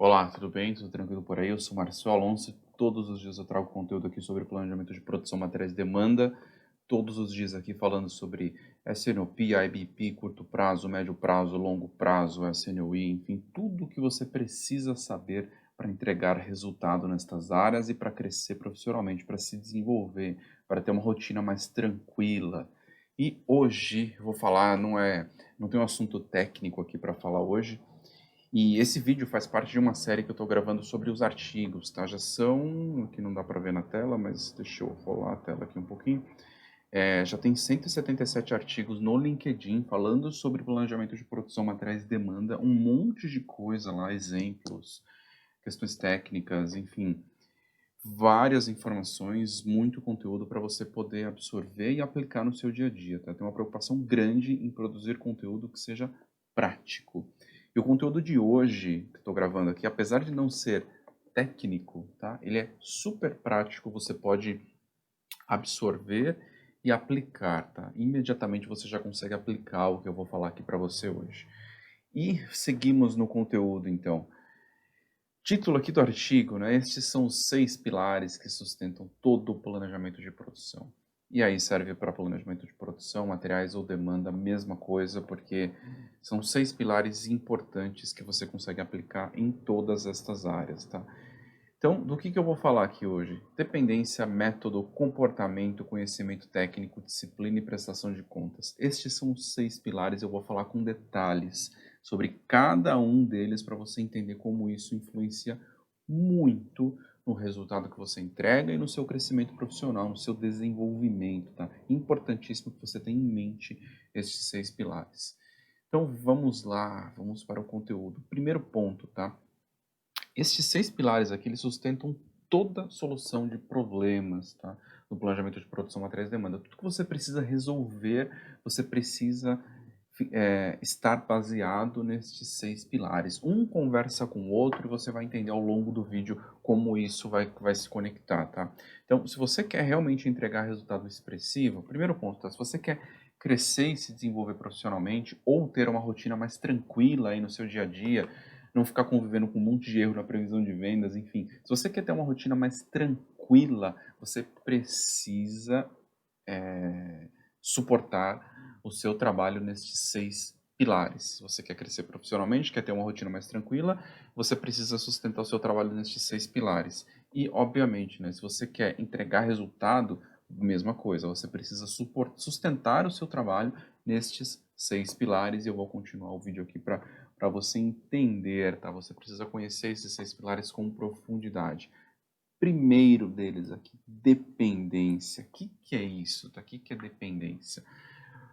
Olá, tudo bem? Tudo tranquilo por aí? Eu sou Marcio Alonso e todos os dias eu trago conteúdo aqui sobre planejamento de produção, materiais e demanda. Todos os dias aqui falando sobre SNOP, IBP, curto prazo, médio prazo, longo prazo, SNOI, enfim, tudo o que você precisa saber para entregar resultado nestas áreas e para crescer profissionalmente, para se desenvolver, para ter uma rotina mais tranquila. E hoje eu vou falar, não tem um assunto técnico aqui para falar hoje, e esse vídeo faz parte de uma série que eu estou gravando sobre os artigos, tá? Já são, aqui não dá para ver na tela, mas deixa eu rolar a tela aqui um pouquinho. Já tem 177 artigos no LinkedIn falando sobre planejamento de produção, materiais e demanda, um monte de coisa lá, exemplos, questões técnicas, enfim, várias informações, muito conteúdo para você poder absorver e aplicar no seu dia a dia, tá? Tem uma preocupação grande em produzir conteúdo que seja prático. E o conteúdo de hoje, que estou gravando aqui, apesar de não ser técnico, tá? Ele é super prático, você pode absorver e aplicar, tá? Imediatamente você já consegue aplicar o que eu vou falar aqui para você hoje. E seguimos no conteúdo, então. Título aqui do artigo, né? Estes são os 6 pilares que sustentam todo o planejamento de produção. E aí serve para planejamento de produção, materiais ou demanda, a mesma coisa, porque são 6 pilares importantes que você consegue aplicar em todas estas áreas, tá? Então, do que eu vou falar aqui hoje? Dependência, método, comportamento, conhecimento técnico, disciplina e prestação de contas. Estes são os 6 pilares, eu vou falar com detalhes sobre cada um deles para você entender como isso influencia muito no resultado que você entrega e no seu crescimento profissional, no seu desenvolvimento, tá? Importantíssimo que você tenha em mente estes 6 pilares. Então, vamos lá, vamos para o conteúdo. Primeiro ponto, tá? Estes 6 pilares aqui, eles sustentam toda solução de problemas, tá? No planejamento de produção, materiais e demanda. Tudo que você precisa resolver, você precisa estar baseado nestes 6 pilares. Um conversa com o outro e você vai entender ao longo do vídeo como isso vai se conectar, tá? Então, se você quer realmente entregar resultado expressivo, primeiro ponto, tá? Se você quer crescer e se desenvolver profissionalmente ou ter uma rotina mais tranquila aí no seu dia a dia, não ficar convivendo com um monte de erro na previsão de vendas, enfim. Se você quer ter uma rotina mais tranquila, você precisa suportar o seu trabalho nesses 6 pilares. Se você quer crescer profissionalmente, quer ter uma rotina mais tranquila, você precisa sustentar o seu trabalho nesses 6 pilares. E, obviamente, né, se você quer entregar resultado, mesma coisa, você precisa sustentar o seu trabalho nestes 6 pilares, e eu vou continuar o vídeo aqui para você entender, tá? Você precisa conhecer esses 6 pilares com profundidade. Primeiro deles aqui, dependência. O que é isso, tá? O que é dependência?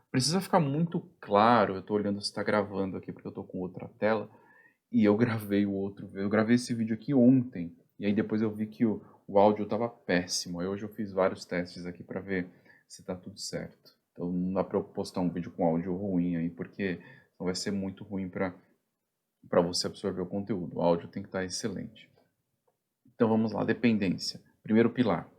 Precisa ficar muito claro, eu estou olhando se está gravando aqui porque eu estou com outra tela, e eu gravei esse vídeo aqui ontem, e aí depois eu vi que o áudio estava péssimo, aí hoje eu fiz vários testes aqui para ver se está tudo certo. Então não dá para eu postar um vídeo com áudio ruim aí, porque não vai ser muito ruim para você absorver o conteúdo. O áudio tem que estar excelente. Então vamos lá, dependência. Primeiro pilar.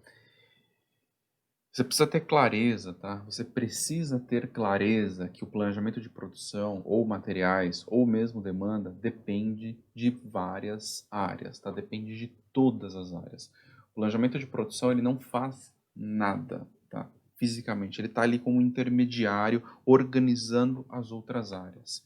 Você precisa ter clareza, tá? Você precisa ter clareza que o planejamento de produção, ou materiais, ou mesmo demanda, depende de várias áreas, tá? Depende de todas as áreas. O planejamento de produção, ele não faz nada, tá? Fisicamente, ele está ali como intermediário, organizando as outras áreas.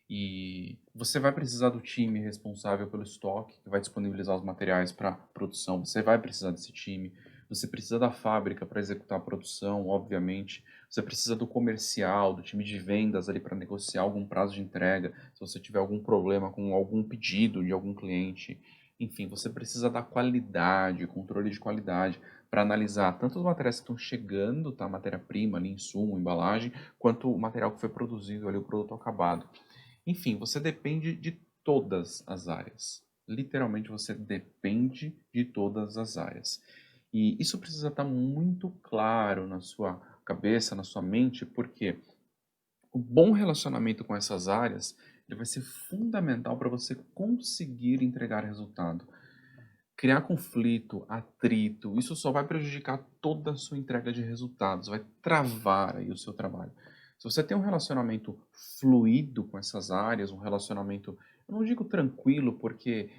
E você vai precisar do time responsável pelo estoque, que vai disponibilizar os materiais para produção. Você vai precisar desse time. Você precisa da fábrica para executar a produção, obviamente. Você precisa do comercial, do time de vendas ali para negociar algum prazo de entrega. Se você tiver algum problema com algum pedido de algum cliente. Enfim, você precisa da qualidade, controle de qualidade, para analisar tanto os materiais que estão chegando, tá? Matéria-prima, ali, insumo, embalagem, quanto o material que foi produzido ali, o produto acabado. Enfim, você depende de todas as áreas. Literalmente, você depende de todas as áreas. E isso precisa estar muito claro na sua cabeça, na sua mente, porque o bom relacionamento com essas áreas ele vai ser fundamental para você conseguir entregar resultado. Criar conflito, atrito, isso só vai prejudicar toda a sua entrega de resultados, vai travar aí o seu trabalho. Se você tem um relacionamento fluido com essas áreas, um relacionamento, eu não digo tranquilo, porque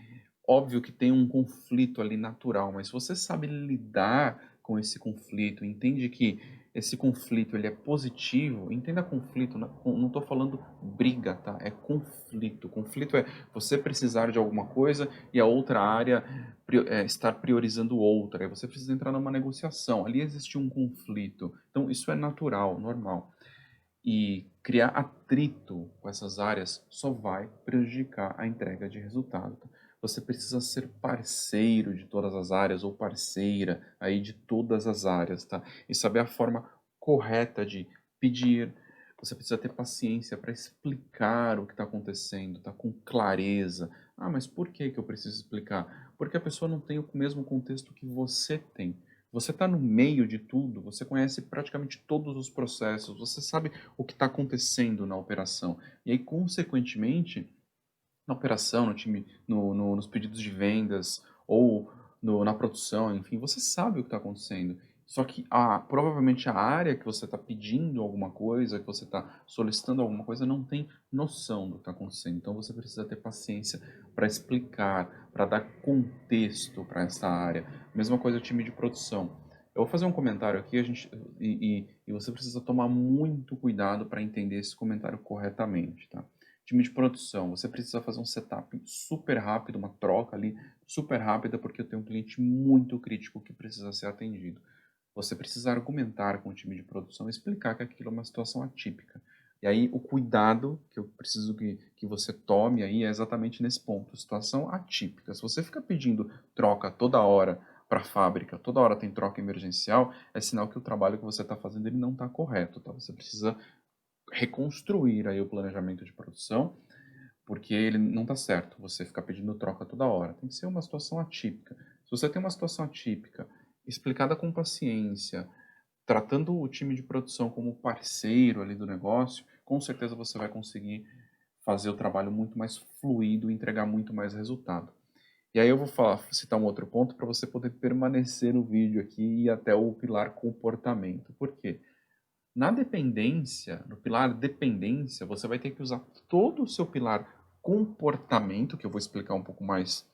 óbvio que tem um conflito ali natural, mas se você sabe lidar com esse conflito, entende que esse conflito ele é positivo, entenda conflito, não estou falando briga, tá? É conflito. Conflito é você precisar de alguma coisa e a outra área estar priorizando outra. Aí você precisa entrar numa negociação. Ali existe um conflito. Então isso é natural, normal. E criar atrito com essas áreas só vai prejudicar a entrega de resultado. Tá? Você precisa ser parceiro de todas as áreas ou parceira aí de todas as áreas, tá? E saber a forma correta de pedir. Você precisa ter paciência para explicar o que está acontecendo, tá? Com clareza. Ah, mas por que que eu preciso explicar? Porque a pessoa não tem o mesmo contexto que você tem. Você está no meio de tudo, você conhece praticamente todos os processos, você sabe o que está acontecendo na operação. E aí, consequentemente, na operação, no time, nos pedidos de vendas ou na produção, enfim, você sabe o que está acontecendo. Só que provavelmente a área que você está pedindo alguma coisa, que você está solicitando alguma coisa, não tem noção do que está acontecendo. Então você precisa ter paciência para explicar, para dar contexto para essa área. Mesma coisa o time de produção. Eu vou fazer um comentário aqui, e você precisa tomar muito cuidado para entender esse comentário corretamente, tá? Time de produção, você precisa fazer um setup super rápido, uma troca ali super rápida, porque eu tenho um cliente muito crítico que precisa ser atendido. Você precisa argumentar com o time de produção, explicar que aquilo é uma situação atípica. E aí o cuidado que eu preciso que você tome aí é exatamente nesse ponto, situação atípica. Se você fica pedindo troca toda hora para a fábrica, toda hora tem troca emergencial, é sinal que o trabalho que você está fazendo ele não está correto, tá? Você precisa reconstruir aí o planejamento de produção, porque ele não está certo você ficar pedindo troca toda hora. Tem que ser uma situação atípica. Se você tem uma situação atípica, explicada com paciência, tratando o time de produção como parceiro ali do negócio, com certeza você vai conseguir fazer o trabalho muito mais fluido e entregar muito mais resultado. E aí eu vou citar um outro ponto para você poder permanecer no vídeo aqui e ir até o pilar comportamento. Por quê? Na dependência, no pilar dependência, você vai ter que usar todo o seu pilar comportamento, que eu vou explicar um pouco mais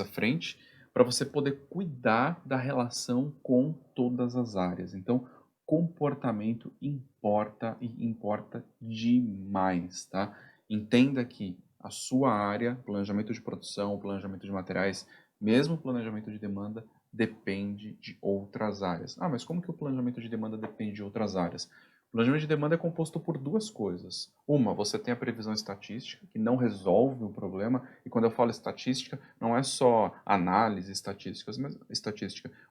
à frente, para você poder cuidar da relação com todas as áreas. Então, comportamento importa e importa demais, tá? Entenda que a sua área, planejamento de produção, planejamento de materiais, mesmo planejamento de demanda, depende de outras áreas. Ah, mas como que o planejamento de demanda depende de outras áreas? O planejamento de demanda é composto por duas coisas. Uma, você tem a previsão estatística, que não resolve o problema, e quando eu falo estatística, não é só análise estatística,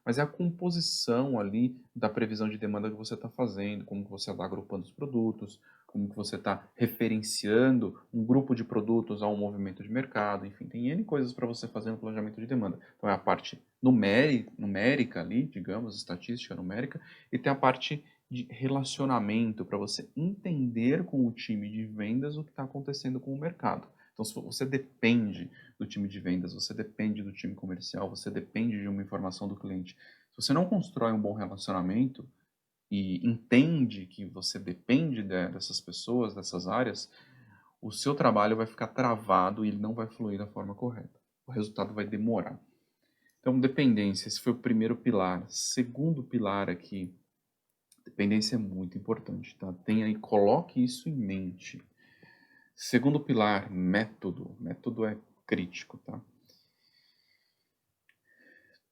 mas é a composição ali da previsão de demanda que você está fazendo, como que você está agrupando os produtos, como que você está referenciando um grupo de produtos a um movimento de mercado, enfim, tem N coisas para você fazer no planejamento de demanda. Então é a parte numérica ali, digamos, estatística numérica, e tem a parte de relacionamento para você entender com o time de vendas o que está acontecendo com o mercado. Então, se você depende do time de vendas, você depende do time comercial, você depende de uma informação do cliente. Se você não constrói um bom relacionamento e entende que você depende dessas pessoas, dessas áreas, o seu trabalho vai ficar travado e ele não vai fluir da forma correta. O resultado vai demorar. Então, dependência, esse foi o primeiro pilar. Segundo pilar aqui, dependência é muito importante, tá? Tenha e coloque isso em mente. Segundo pilar, método. Método é crítico, tá?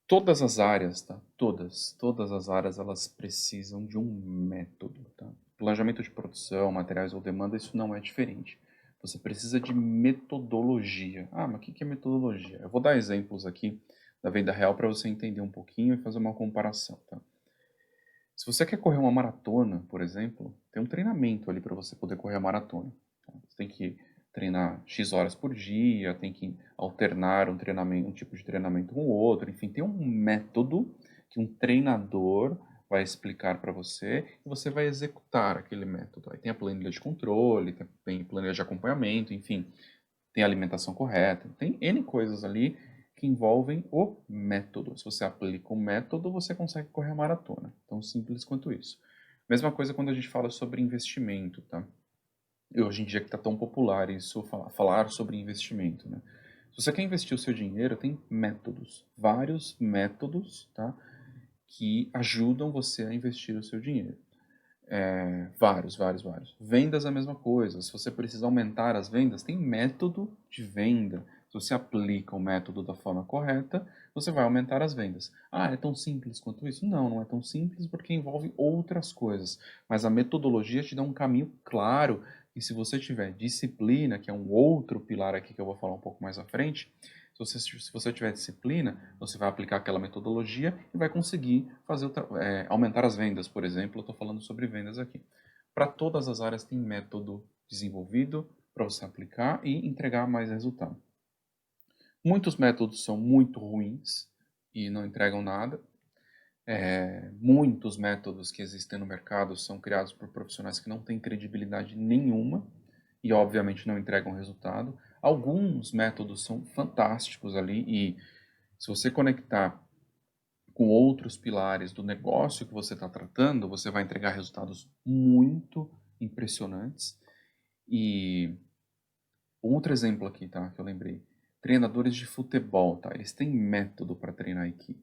Todas as áreas, tá? Todas as áreas, elas precisam de um método, tá? Planejamento de produção, materiais ou demanda, isso não é diferente. Você precisa de metodologia. Ah, mas o que é metodologia? Eu vou dar exemplos aqui da vida real para você entender um pouquinho e fazer uma comparação, tá? Se você quer correr uma maratona, por exemplo, tem um treinamento ali para você poder correr a maratona. Tá? Você tem que treinar X horas por dia, tem que alternar um treinamento, um tipo de treinamento com o outro, enfim, tem um método que um treinador vai explicar para você e você vai executar aquele método. Aí tem a planilha de controle, tem planilha de acompanhamento, enfim, tem a alimentação correta, tem N coisas ali que envolvem o método. Se você aplica o método, você consegue correr a maratona. Tão simples quanto isso. Mesma coisa quando a gente fala sobre investimento, tá? E hoje em dia que está tão popular isso, falar sobre investimento, né? Se você quer investir o seu dinheiro, tem métodos, vários métodos, tá? Que ajudam você a investir o seu dinheiro. Vários, vários, vários. Vendas é a mesma coisa. Se você precisa aumentar as vendas, tem método de venda. Se você aplica o método da forma correta, você vai aumentar as vendas. Ah, é tão simples quanto isso? Não, não é tão simples porque envolve outras coisas. Mas a metodologia te dá um caminho claro. E se você tiver disciplina, que é um outro pilar aqui que eu vou falar um pouco mais à frente, se você tiver disciplina, você vai aplicar aquela metodologia e vai conseguir fazer aumentar as vendas, por exemplo. Eu estou falando sobre vendas aqui. Para todas as áreas tem método desenvolvido para você aplicar e entregar mais resultado. Muitos métodos são muito ruins e não entregam nada. Muitos métodos que existem no mercado são criados por profissionais que não têm credibilidade nenhuma e, obviamente, não entregam resultado. Alguns métodos são fantásticos ali e, se você conectar com outros pilares do negócio que você está tratando, você vai entregar resultados muito impressionantes. E outro exemplo aqui, tá, que eu lembrei. Treinadores de futebol, tá? Eles têm método para treinar a equipe.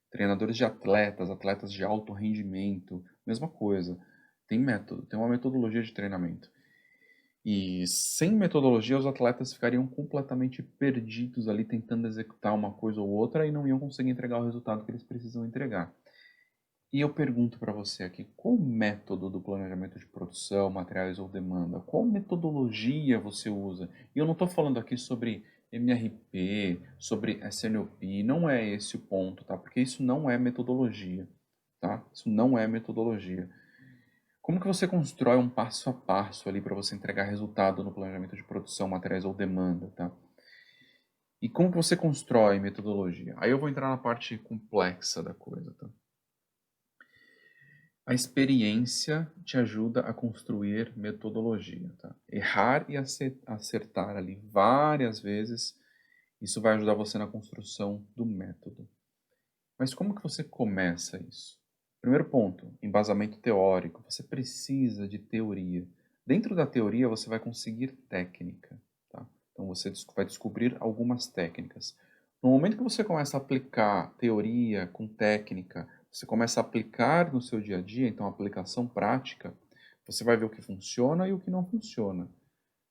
Treinadores de atletas, atletas de alto rendimento, mesma coisa. Tem método, tem uma metodologia de treinamento. E sem metodologia, os atletas ficariam completamente perdidos ali tentando executar uma coisa ou outra e não iam conseguir entregar o resultado que eles precisam entregar. E eu pergunto para você aqui, qual método do planejamento de produção, materiais ou demanda? Qual metodologia você usa? E eu não estou falando aqui sobre MRP, sobre SNOP, não é esse o ponto, tá? Porque isso não é metodologia, tá? Isso não é metodologia. Como que você constrói um passo a passo ali para você entregar resultado no planejamento de produção, materiais ou demanda, tá? E como que você constrói metodologia? Aí eu vou entrar na parte complexa da coisa, tá? A experiência te ajuda a construir metodologia, tá? Errar e acertar ali várias vezes, isso vai ajudar você na construção do método. Mas como que você começa isso? Primeiro ponto, embasamento teórico. Você precisa de teoria. Dentro da teoria, você vai conseguir técnica, tá? Então você vai descobrir algumas técnicas. No momento que você começa a aplicar teoria com técnica, você começa a aplicar no seu dia a dia, então aplicação prática, você vai ver o que funciona e o que não funciona.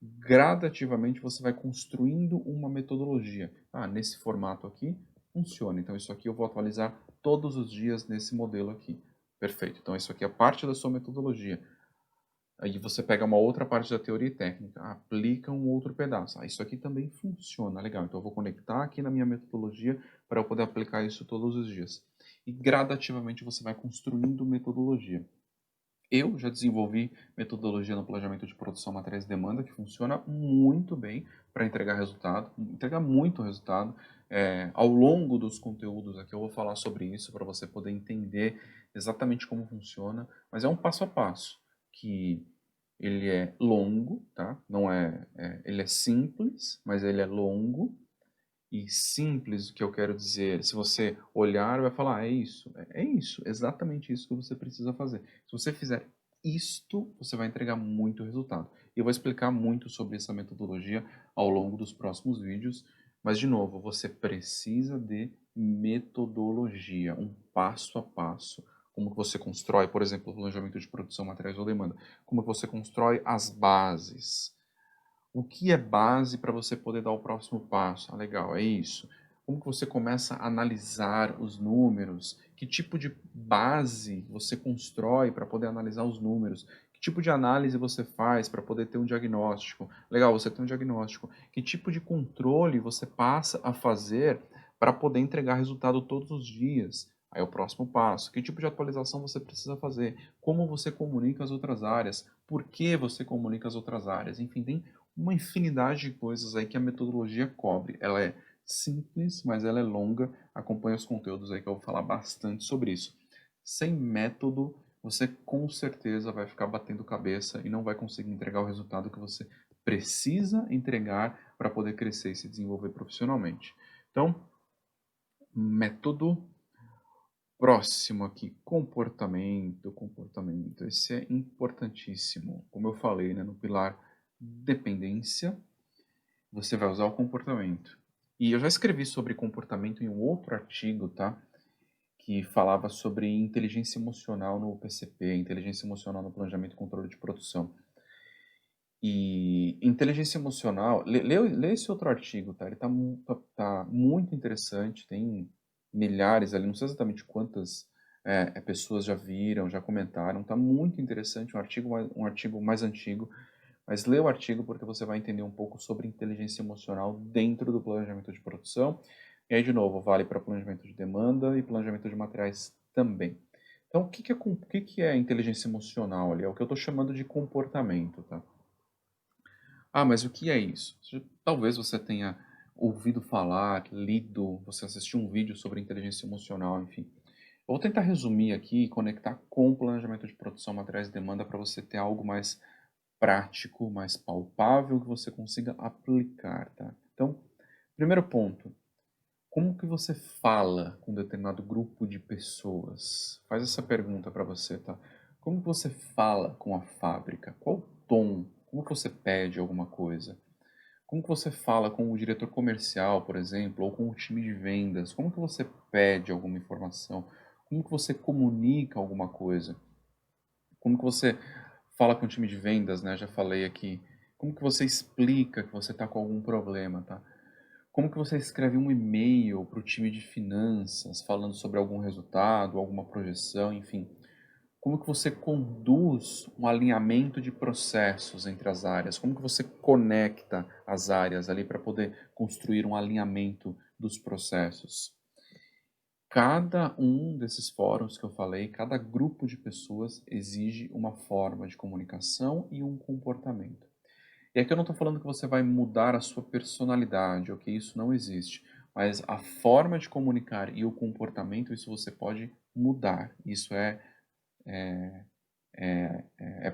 Gradativamente você vai construindo uma metodologia. Ah, nesse formato aqui funciona, então isso aqui eu vou atualizar todos os dias nesse modelo aqui. Perfeito, então isso aqui é parte da sua metodologia. Aí você pega uma outra parte da teoria e técnica, aplica um outro pedaço. Ah, isso aqui também funciona, legal. Então eu vou conectar aqui na minha metodologia para eu poder aplicar isso todos os dias. E gradativamente você vai construindo metodologia. Eu já desenvolvi metodologia no planejamento de produção, materiais e demanda, que funciona muito bem para entregar resultado, entregar muito resultado. Ao longo dos conteúdos aqui eu vou falar sobre isso para você poder entender exatamente como funciona, mas é um passo a passo que ele é longo, tá? Não ele é simples, mas ele é longo. E simples, o que eu quero dizer, se você olhar, vai falar, é isso, é isso, exatamente isso que você precisa fazer. Se você fizer isto, você vai entregar muito resultado. E eu vou explicar muito sobre essa metodologia ao longo dos próximos vídeos, mas de novo, você precisa de metodologia, um passo a passo. Como que você constrói, por exemplo, o planejamento de produção, materiais ou demanda. Como que você constrói as bases. O que é base para você poder dar o próximo passo? Ah, legal, é isso. Como que você começa a analisar os números? Que tipo de base você constrói para poder analisar os números? Que tipo de análise você faz para poder ter um diagnóstico? Legal, você tem um diagnóstico. Que tipo de controle você passa a fazer para poder entregar resultado todos os dias? Aí é o próximo passo. Que tipo de atualização você precisa fazer? Como você comunica as outras áreas? Por que você comunica as outras áreas? Enfim, tem uma infinidade de coisas aí que a metodologia cobre. Ela é simples, mas ela é longa. Acompanhe os conteúdos aí que eu vou falar bastante sobre isso. Sem método, você com certeza vai ficar batendo cabeça e não vai conseguir entregar o resultado que você precisa entregar para poder crescer e se desenvolver profissionalmente. Então, método. Próximo aqui, comportamento, comportamento. Esse é importantíssimo. Como eu falei, né, no pilar dependência, você vai usar o comportamento. E eu já escrevi sobre comportamento em um outro artigo, tá? Que falava sobre inteligência emocional no PCP, inteligência emocional no planejamento e controle de produção. E inteligência emocional, lê esse outro artigo, tá? Ele tá muito interessante, tem milhares ali, não sei exatamente quantas pessoas já viram, já comentaram, tá muito interessante, um artigo mais antigo, mas lê o artigo porque você vai entender um pouco sobre inteligência emocional dentro do planejamento de produção. E aí, de novo, vale para planejamento de demanda e planejamento de materiais também. Então, o que que é inteligência emocional ali? É o que eu estou chamando de comportamento, tá? Ah, mas o que é isso? Talvez você tenha ouvido falar, lido, você assistiu um vídeo sobre inteligência emocional, enfim. Eu vou tentar resumir aqui e conectar com o planejamento de produção, materiais e demanda para você ter algo mais prático, mais palpável que você consiga aplicar, tá? Então, primeiro ponto, como que você fala com um determinado grupo de pessoas? Faz essa pergunta para você, tá? Como que você fala com a fábrica? Qual o tom? Como que você pede alguma coisa? Como que você fala com o diretor comercial, por exemplo, ou com o time de vendas? Como que você pede alguma informação? Como que você comunica alguma coisa? Como que você fala com o time de vendas, né? Já falei aqui. Como que você explica que você está com algum problema, tá? Como que você escreve um e-mail para o time de finanças falando sobre algum resultado, alguma projeção, enfim. Como que você conduz um alinhamento de processos entre as áreas? Como que você conecta as áreas ali para poder construir um alinhamento dos processos? Cada um desses fóruns que eu falei, cada grupo de pessoas exige uma forma de comunicação e um comportamento. E aqui eu não estou falando que você vai mudar a sua personalidade, ok? Isso não existe. Mas a forma de comunicar e o comportamento, isso você pode mudar. Isso é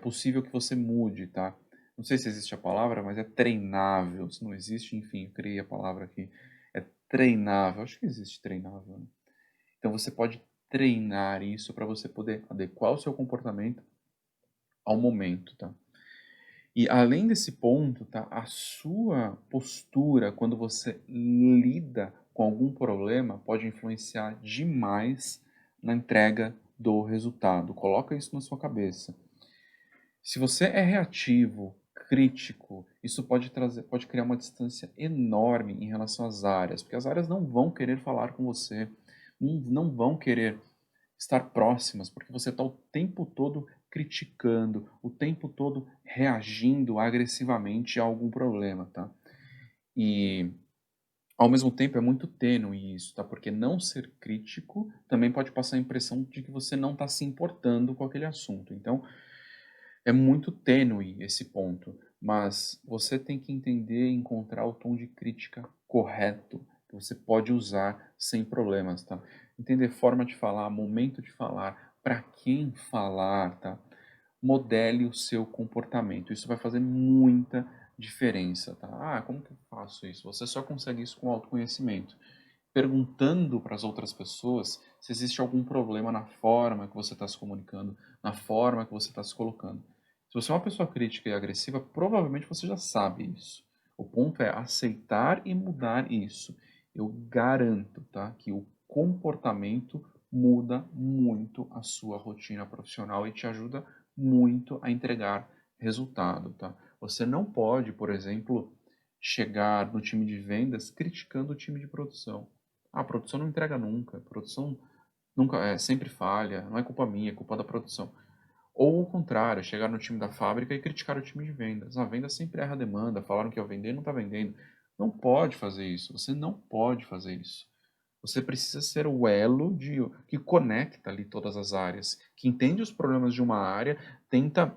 possível que você mude, tá? Não sei se existe a palavra, mas é treinável. Se não existe, enfim, eu criei a palavra aqui. É treinável. Acho que existe treinável, né? Então você pode treinar isso para você poder adequar o seu comportamento ao momento, tá? E além desse ponto, tá? A sua postura quando você lida com algum problema pode influenciar demais na entrega do resultado. Coloca isso na sua cabeça. Se você é reativo, crítico, isso pode criar uma distância enorme em relação às áreas, porque as áreas não vão querer falar com você, não vão querer estar próximas, porque você está o tempo todo criticando, o tempo todo reagindo agressivamente a algum problema, tá? E ao mesmo tempo é muito tênue isso, tá? Porque não ser crítico também pode passar a impressão de que você não está se importando com aquele assunto. Então, é muito tênue esse ponto, mas você tem que entender e encontrar o tom de crítica correto, que você pode usar sem problemas, tá? Entender forma de falar, momento de falar, para quem falar, tá? Modele o seu comportamento. Isso vai fazer muita diferença, tá? Ah, como que eu faço isso? Você só consegue isso com autoconhecimento. Perguntando para as outras pessoas se existe algum problema na forma que você está se comunicando, na forma que você está se colocando. Se você é uma pessoa crítica e agressiva, provavelmente você já sabe isso. O ponto é aceitar e mudar isso. Eu garanto, tá, que o comportamento muda muito a sua rotina profissional e te ajuda muito a entregar resultado, tá? Você não pode, por exemplo, chegar no time de vendas criticando o time de produção. Ah, a produção não entrega nunca, a produção nunca sempre falha, não é culpa minha, é culpa da produção. Ou o contrário, chegar no time da fábrica e criticar o time de vendas. A venda sempre erra a demanda, falaram que ia vender e não está vendendo. Não pode fazer isso, você não pode fazer isso. Você precisa ser o elo que conecta ali todas as áreas, que entende os problemas de uma área, tenta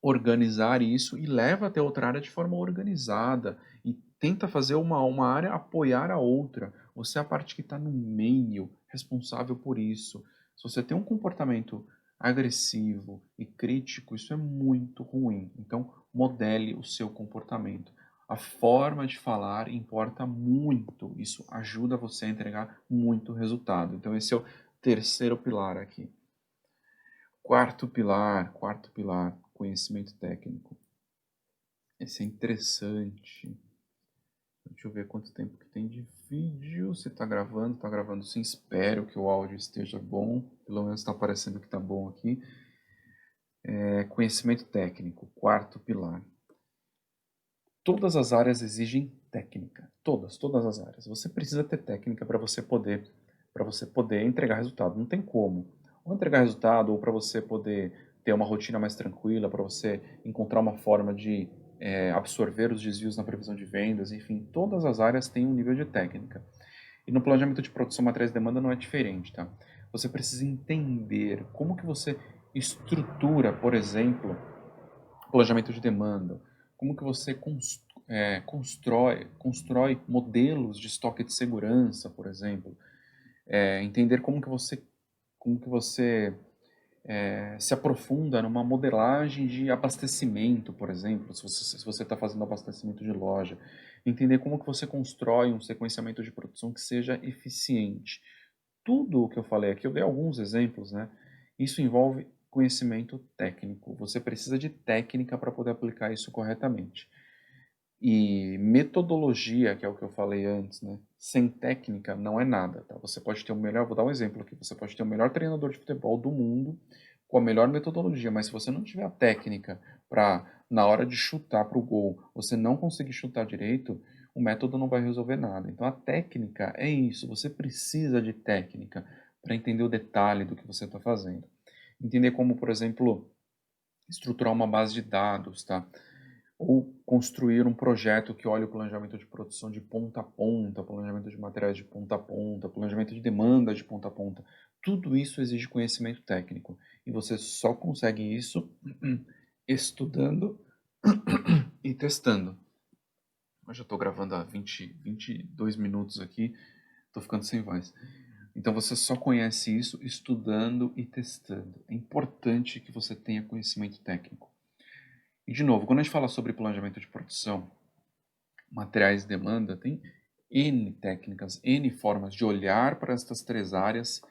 organizar isso e leva até outra área de forma organizada e tenta fazer uma área apoiar a outra. Você é a parte que está no meio, responsável por isso. Se você tem um comportamento agressivo e crítico, isso é muito ruim. Então, modele o seu comportamento. A forma de falar importa muito. Isso ajuda você a entregar muito resultado. Então, esse é o terceiro pilar aqui. Quarto pilar, conhecimento técnico. Esse é interessante. Deixa eu ver quanto tempo que tem de vídeo. Se tá gravando sim. Espero que o áudio esteja bom. Pelo menos está parecendo que tá bom aqui. Conhecimento técnico, quarto pilar. Todas as áreas exigem técnica. Todas as áreas. Você precisa ter técnica para você poder entregar resultado. Não tem como. Ou entregar resultado, ou para você poder ter uma rotina mais tranquila, para você encontrar uma forma de absorver os desvios na previsão de vendas, enfim, todas as áreas têm um nível de técnica. E no planejamento de produção, materiais e demanda não é diferente, tá? Você precisa entender como que você estrutura, por exemplo, planejamento de demanda, como que você constrói modelos de estoque de segurança, por exemplo, entender como que você se aprofunda numa modelagem de abastecimento, por exemplo, se você está fazendo abastecimento de loja, entender como que você constrói um sequenciamento de produção que seja eficiente. Tudo o que eu falei aqui, eu dei alguns exemplos, né? Isso envolve conhecimento técnico. Você precisa de técnica para poder aplicar isso corretamente. E metodologia, que é o que eu falei antes, né? Sem técnica não é nada, tá? Você pode ter o melhor, vou dar um exemplo aqui, você pode ter o melhor treinador de futebol do mundo com a melhor metodologia, mas se você não tiver a técnica para, na hora de chutar para o gol, você não conseguir chutar direito, o método não vai resolver nada. Então a técnica é isso, você precisa de técnica para entender o detalhe do que você está fazendo. Entender como, por exemplo, estruturar uma base de dados, tá? Ou construir um projeto que olhe o planejamento de produção de ponta a ponta, planejamento de materiais de ponta a ponta, planejamento de demanda de ponta a ponta. Tudo isso exige conhecimento técnico. E você só consegue isso estudando e testando. Eu já estou gravando há 22 minutos aqui, estou ficando sem voz. Então você só conhece isso estudando e testando. É importante que você tenha conhecimento técnico. E, de novo, quando a gente fala sobre planejamento de produção, materiais e demanda, tem N técnicas, N formas de olhar para estas três áreas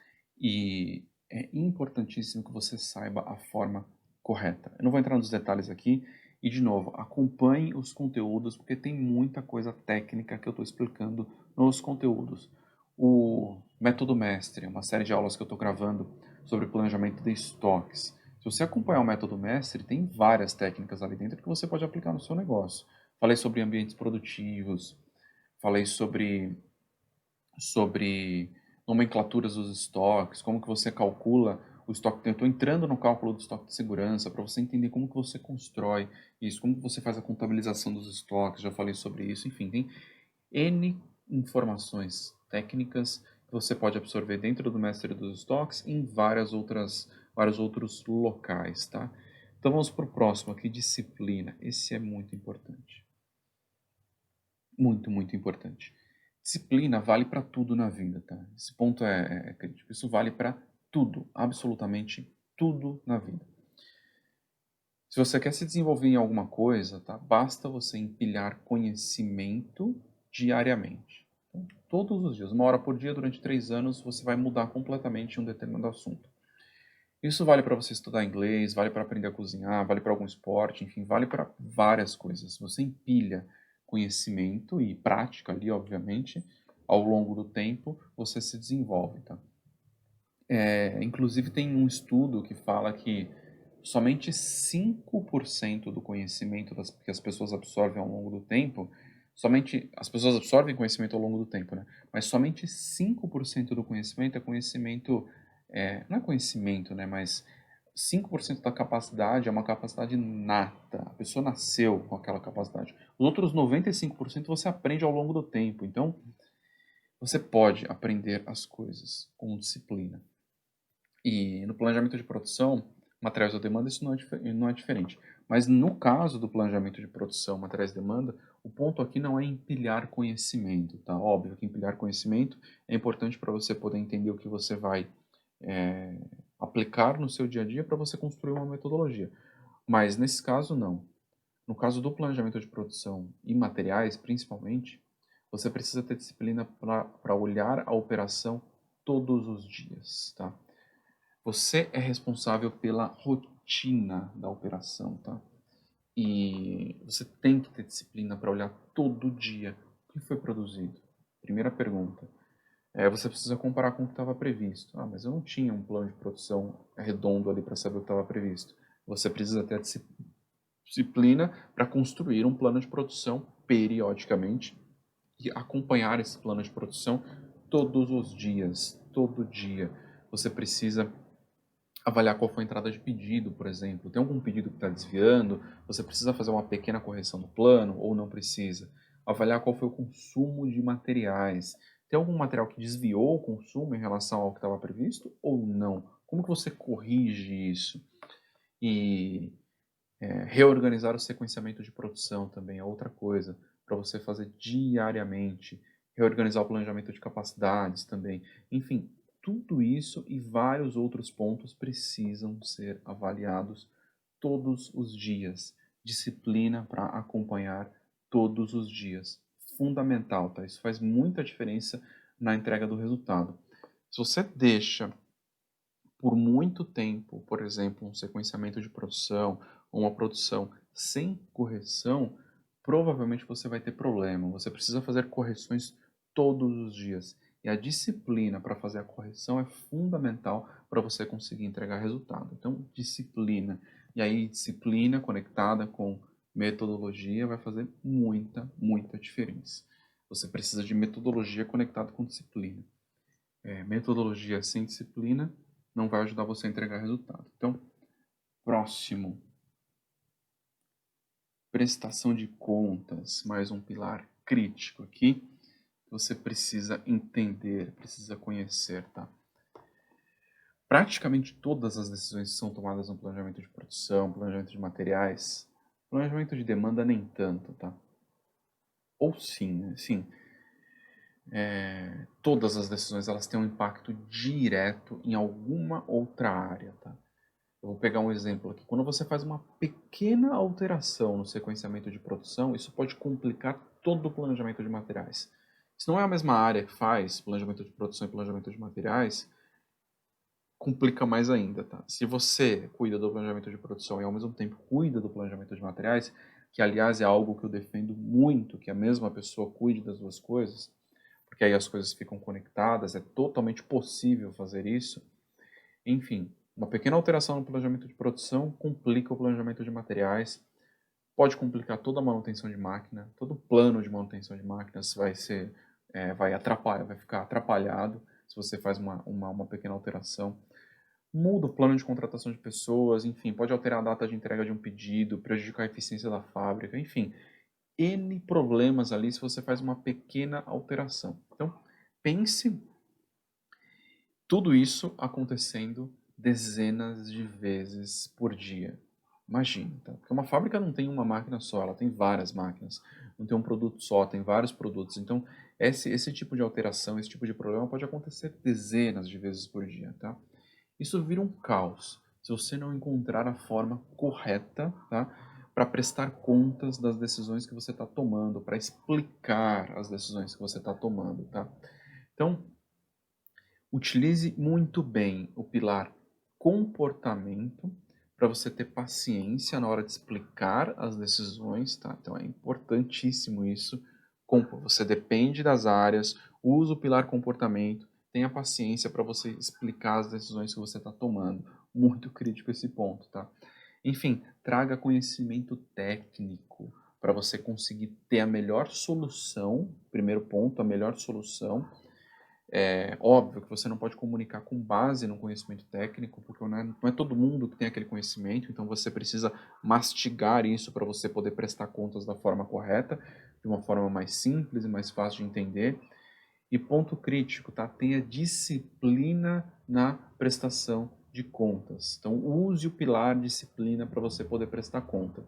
e é importantíssimo que você saiba a forma correta. Eu não vou entrar nos detalhes aqui e, de novo, acompanhe os conteúdos porque tem muita coisa técnica que eu estou explicando nos conteúdos. O Método Mestre, uma série de aulas que eu estou gravando sobre planejamento de estoques. Se você acompanhar o Método Mestre, tem várias técnicas ali dentro que você pode aplicar no seu negócio. Falei sobre ambientes produtivos, falei sobre nomenclaturas dos estoques, como que você calcula o estoque. Eu estou entrando no cálculo do estoque de segurança para você entender como que você constrói isso, como que você faz a contabilização dos estoques, já falei sobre isso, enfim, tem N informações técnicas que você pode absorver dentro do mestre dos estoques em vários outros locais, tá? Então vamos para o próximo aqui, disciplina. Esse é muito importante. Muito, muito importante. Disciplina vale para tudo na vida, tá? Esse ponto é crítico. Isso vale para tudo, absolutamente tudo na vida. Se você quer se desenvolver em alguma coisa, tá? Basta você empilhar conhecimento diariamente. Então, todos os dias, 1 hora por dia, durante 3 anos, você vai mudar completamente um determinado assunto. Isso vale para você estudar inglês, vale para aprender a cozinhar, vale para algum esporte, enfim, vale para várias coisas. Você empilha conhecimento e prática ali, obviamente, ao longo do tempo, você se desenvolve, tá? Inclusive tem um estudo que fala que somente 5% do conhecimento que as pessoas absorvem ao longo do tempo, somente as pessoas absorvem conhecimento ao longo do tempo, né? Mas somente 5% do conhecimento é conhecimento, não é conhecimento, né? Mas 5% da capacidade é uma capacidade nata. A pessoa nasceu com aquela capacidade. Os outros 95% você aprende ao longo do tempo. Então, você pode aprender as coisas com disciplina. E no planejamento de produção, materiais ou demanda, isso não é diferente. Mas no caso do planejamento de produção, materiais e demanda, o ponto aqui não é empilhar conhecimento, tá? Óbvio que empilhar conhecimento é importante para você poder entender o que você vai aplicar no seu dia a dia para você construir uma metodologia. Mas nesse caso, não. No caso do planejamento de produção e materiais, principalmente, você precisa ter disciplina para olhar a operação todos os dias, tá? Você é responsável pela rotina da operação, tá? E você tem que ter disciplina para olhar todo dia o que foi produzido? Primeira pergunta. Você precisa comparar com o que estava previsto. Ah, mas eu não tinha um plano de produção redondo ali para saber o que estava previsto. Você precisa ter a disciplina para construir um plano de produção periodicamente e acompanhar esse plano de produção todos os dias, todo dia. Você precisa avaliar qual foi a entrada de pedido, por exemplo. Tem algum pedido que está desviando? Você precisa fazer uma pequena correção no plano ou não precisa? Avaliar qual foi o consumo de materiais. Tem algum material que desviou o consumo em relação ao que estava previsto ou não? Como que você corrige isso? E reorganizar o sequenciamento de produção também é outra coisa, para você fazer diariamente. Reorganizar o planejamento de capacidades também. Enfim, tudo isso e vários outros pontos precisam ser avaliados todos os dias. Disciplina para acompanhar todos os dias. Fundamental, tá? Isso faz muita diferença na entrega do resultado. Se você deixa por muito tempo, por exemplo, um sequenciamento de produção ou uma produção sem correção, provavelmente você vai ter problema. Você precisa fazer correções todos os dias. E a disciplina para fazer a correção é fundamental para você conseguir entregar resultado. Então, disciplina. E aí, disciplina conectada com metodologia vai fazer muita, muita diferença. Você precisa de metodologia conectada com disciplina. Metodologia sem disciplina não vai ajudar você a entregar resultado. Então, próximo. Prestação de contas, mais um pilar crítico aqui. Você precisa entender, precisa conhecer, tá? Praticamente todas as decisões que são tomadas no planejamento de produção, planejamento de materiais, planejamento de demanda nem tanto, tá? Ou sim, né? Sim. Todas as decisões elas têm um impacto direto em alguma outra área, tá? Eu vou pegar um exemplo aqui. Quando você faz uma pequena alteração no sequenciamento de produção, isso pode complicar todo o planejamento de materiais. Se não é a mesma área que faz planejamento de produção e planejamento de materiais, complica mais ainda, tá? Se você cuida do planejamento de produção e ao mesmo tempo cuida do planejamento de materiais, que aliás é algo que eu defendo muito, que a mesma pessoa cuide das duas coisas, porque aí as coisas ficam conectadas, é totalmente possível fazer isso. Enfim, uma pequena alteração no planejamento de produção complica o planejamento de materiais, pode complicar toda a manutenção de máquina, todo o plano de manutenção de máquinas vai atrapalhar, vai ficar atrapalhado se você faz uma pequena alteração. Muda o plano de contratação de pessoas, enfim, pode alterar a data de entrega de um pedido, prejudicar a eficiência da fábrica, enfim, N problemas ali se você faz uma pequena alteração. Então, pense tudo isso acontecendo dezenas de vezes por dia. Imagina, tá? Porque uma fábrica não tem uma máquina só, ela tem várias máquinas. Não tem um produto só, tem vários produtos. Então, esse tipo de alteração, esse tipo de problema pode acontecer dezenas de vezes por dia, tá? Isso vira um caos se você não encontrar a forma correta, tá? Para prestar contas das decisões que você está tomando, para explicar as decisões que você está tomando, tá? Então, utilize muito bem o pilar comportamento para você ter paciência na hora de explicar as decisões, tá? Então é importantíssimo isso. Você depende das áreas, usa o pilar comportamento, tenha paciência para você explicar as decisões que você está tomando. Muito crítico esse ponto, tá? Enfim, traga conhecimento técnico para você conseguir ter a melhor solução. Primeiro ponto, a melhor solução. É óbvio que você não pode comunicar com base no conhecimento técnico, porque não é todo mundo que tem aquele conhecimento, então você precisa mastigar isso para você poder prestar contas da forma correta, de uma forma mais simples e mais fácil de entender. E ponto crítico, tá? Tenha disciplina na prestação de contas. Então, use o pilar disciplina para você poder prestar conta.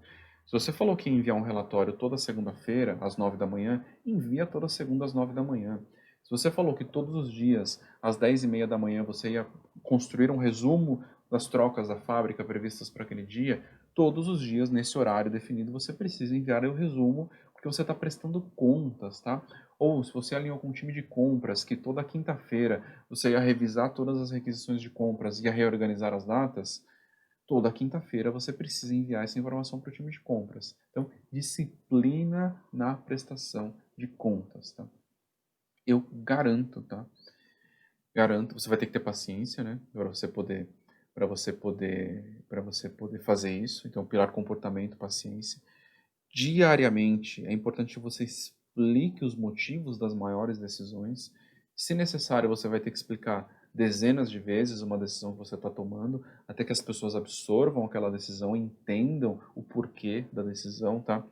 Se você falou que ia enviar um relatório toda segunda-feira, às 9 da manhã, envia toda segunda às 9 da manhã. Se você falou que todos os dias, às 10h30 da manhã, você ia construir um resumo das trocas da fábrica previstas para aquele dia, todos os dias, nesse horário definido, você precisa enviar o resumo, porque você está prestando contas, tá? Ou se você alinhou com um time de compras, que toda quinta-feira você ia revisar todas as requisições de compras e ia reorganizar as datas, toda quinta-feira você precisa enviar essa informação para o time de compras. Então, disciplina na prestação de contas, tá? Eu garanto, tá? Garanto, você vai ter que ter paciência, né, para você poder fazer isso. Então, pilar comportamento, paciência. Diariamente, é importante que você explique os motivos das maiores decisões. Se necessário, você vai ter que explicar dezenas de vezes uma decisão que você está tomando, até que as pessoas absorvam aquela decisão, entendam o porquê da decisão, tá?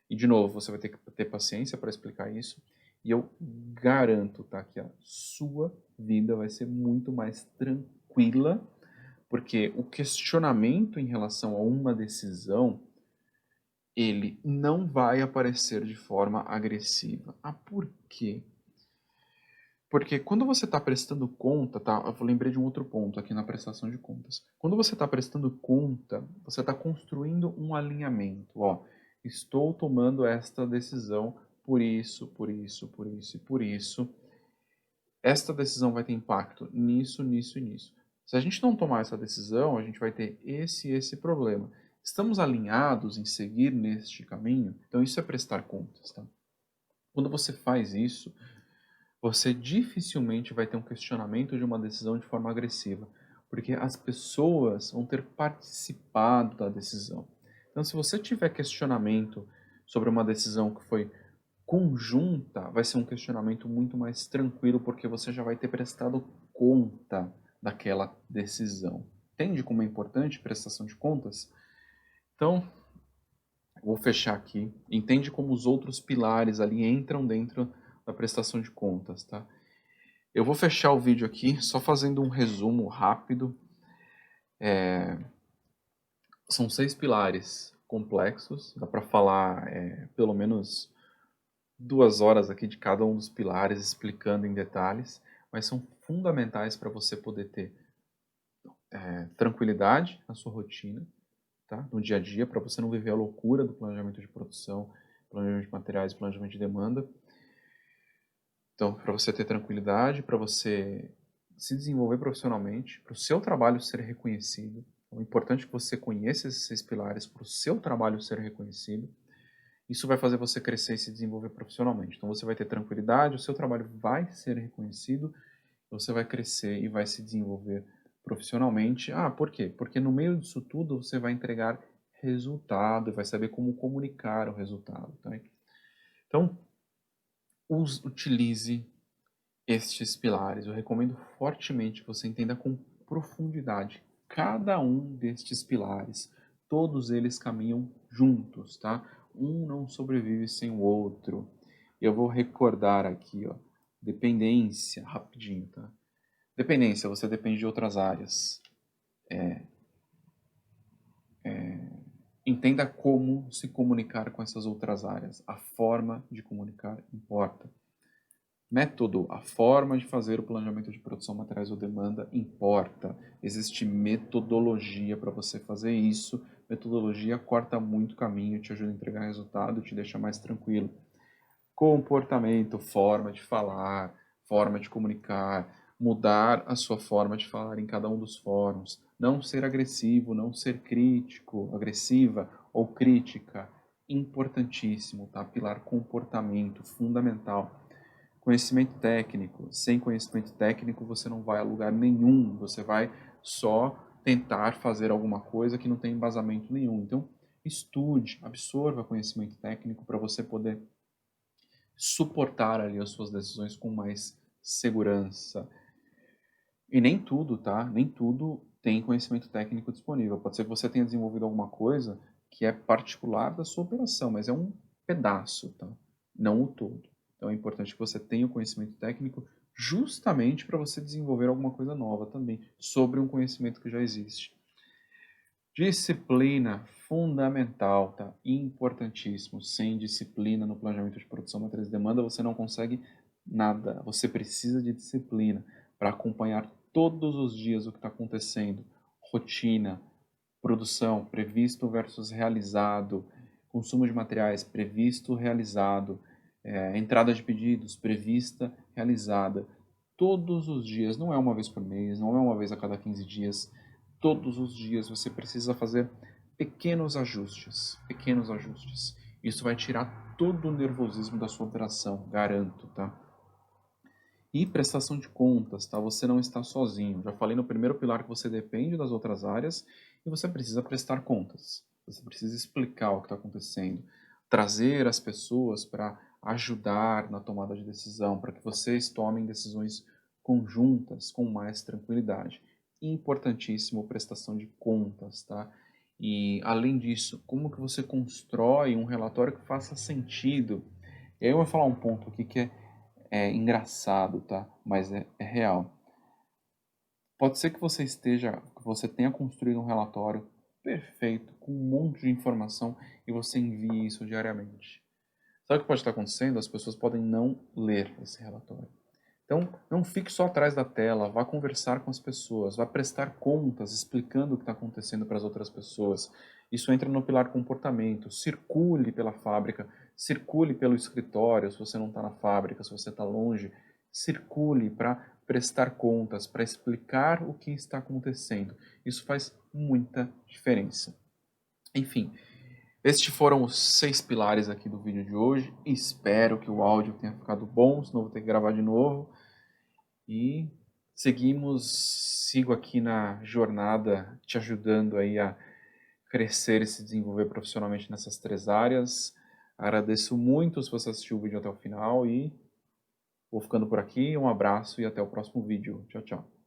E, de novo, você vai ter que ter paciência para explicar isso. E eu garanto, tá, que a sua vida vai ser muito mais tranquila, porque o questionamento em relação a uma decisão, ele não vai aparecer de forma agressiva. Ah, por quê? Porque quando você está prestando conta, tá? Eu lembrei de um outro ponto aqui na prestação de contas. Quando você está prestando conta, você está construindo um alinhamento. Ó, estou tomando esta decisão por isso, por isso, por isso e por isso. Esta decisão vai ter impacto nisso, nisso e nisso. Se a gente não tomar essa decisão, a gente vai ter esse e esse problema. Estamos alinhados em seguir neste caminho? Então isso é prestar contas, tá? Quando você faz isso, você dificilmente vai ter um questionamento de uma decisão de forma agressiva, porque as pessoas vão ter participado da decisão. Então, se você tiver questionamento sobre uma decisão que foi conjunta, vai ser um questionamento muito mais tranquilo, porque você já vai ter prestado conta daquela decisão. Entende como é importante prestação de contas? Então, vou fechar aqui. Entende como os outros pilares ali entram dentro da prestação de contas, tá? Eu vou fechar o vídeo aqui só fazendo um resumo rápido. São 6 pilares complexos, dá para falar pelo menos 2 horas aqui de cada um dos pilares explicando em detalhes, mas são fundamentais para você poder ter tranquilidade na sua rotina, tá? No dia a dia, para você não viver a loucura do planejamento de produção, planejamento de materiais, planejamento de demanda. Então, para você ter tranquilidade, para você se desenvolver profissionalmente, para o seu trabalho ser reconhecido. Então, é importante que você conheça esses 6 pilares para o seu trabalho ser reconhecido. Isso vai fazer você crescer e se desenvolver profissionalmente. Então, você vai ter tranquilidade, o seu trabalho vai ser reconhecido, você vai crescer e vai se desenvolver profissionalmente. Ah, por quê? Porque no meio disso tudo você vai entregar resultado, vai saber como comunicar o resultado. Tá? Então, utilize estes pilares. Eu recomendo fortemente que você entenda com profundidade cada um destes pilares. Todos eles caminham juntos, tá? Um não sobrevive sem o outro. Eu vou recordar aqui, ó, dependência, rapidinho, tá? Dependência, você depende de outras áreas. Entenda como se comunicar com essas outras áreas. A forma de comunicar importa. Método, a forma de fazer o planejamento de produção, materiais ou demanda importa. Existe metodologia para você fazer isso. Metodologia corta muito caminho, te ajuda a entregar resultado, te deixa mais tranquilo. Comportamento, forma de falar, forma de comunicar, mudar a sua forma de falar em cada um dos fóruns. Não ser agressivo, não ser crítico, agressiva ou crítica. Importantíssimo, tá? Pilar comportamento, fundamental. Conhecimento técnico. Sem conhecimento técnico você não vai a lugar nenhum, você vai só tentar fazer alguma coisa que não tem embasamento nenhum. Então, estude, absorva conhecimento técnico para você poder suportar ali as suas decisões com mais segurança. E nem tudo, tá? Nem tudo tem conhecimento técnico disponível. Pode ser que você tenha desenvolvido alguma coisa que é particular da sua operação, mas é um pedaço, tá? Não o todo. Então é importante que você tenha o conhecimento técnico justamente para você desenvolver alguma coisa nova também, sobre um conhecimento que já existe. Disciplina, fundamental, tá? Importantíssimo. Sem disciplina no planejamento de produção, matriz de demanda, você não consegue nada. Você precisa de disciplina para acompanhar todos os dias o que está acontecendo. Rotina, produção, previsto versus realizado, consumo de materiais, previsto, realizado, entrada de pedidos, prevista, realizada. Todos os dias, não é uma vez por mês, não é uma vez a cada 15 dias. Todos os dias você precisa fazer pequenos ajustes, pequenos ajustes. Isso vai tirar todo o nervosismo da sua operação, garanto, tá? E prestação de contas, tá? Você não está sozinho. Já falei no primeiro pilar que você depende das outras áreas e você precisa prestar contas. Você precisa explicar o que está acontecendo, trazer as pessoas para ajudar na tomada de decisão, para que vocês tomem decisões conjuntas com mais tranquilidade. Importantíssimo prestação de contas, tá? E além disso, como que você constrói um relatório que faça sentido? E aí eu vou falar um ponto aqui que é engraçado, tá? Mas é real. Pode ser que você tenha construído um relatório perfeito, com um monte de informação, e você envie isso diariamente. Sabe o que pode estar acontecendo? As pessoas podem não ler esse relatório. Então, não fique só atrás da tela, vá conversar com as pessoas, vá prestar contas, explicando o que está acontecendo para as outras pessoas. Isso entra no pilar comportamento. Circule pela fábrica, circule pelo escritório, se você não está na fábrica, se você está longe. Circule para prestar contas, para explicar o que está acontecendo. Isso faz muita diferença. Enfim, estes foram os 6 pilares aqui do vídeo de hoje. Espero que o áudio tenha ficado bom, senão vou ter que gravar de novo. E sigo aqui na jornada, te ajudando aí a crescer e se desenvolver profissionalmente nessas 3 áreas. Agradeço muito se você assistiu o vídeo até o final e vou ficando por aqui. Um abraço e até o próximo vídeo. Tchau, tchau.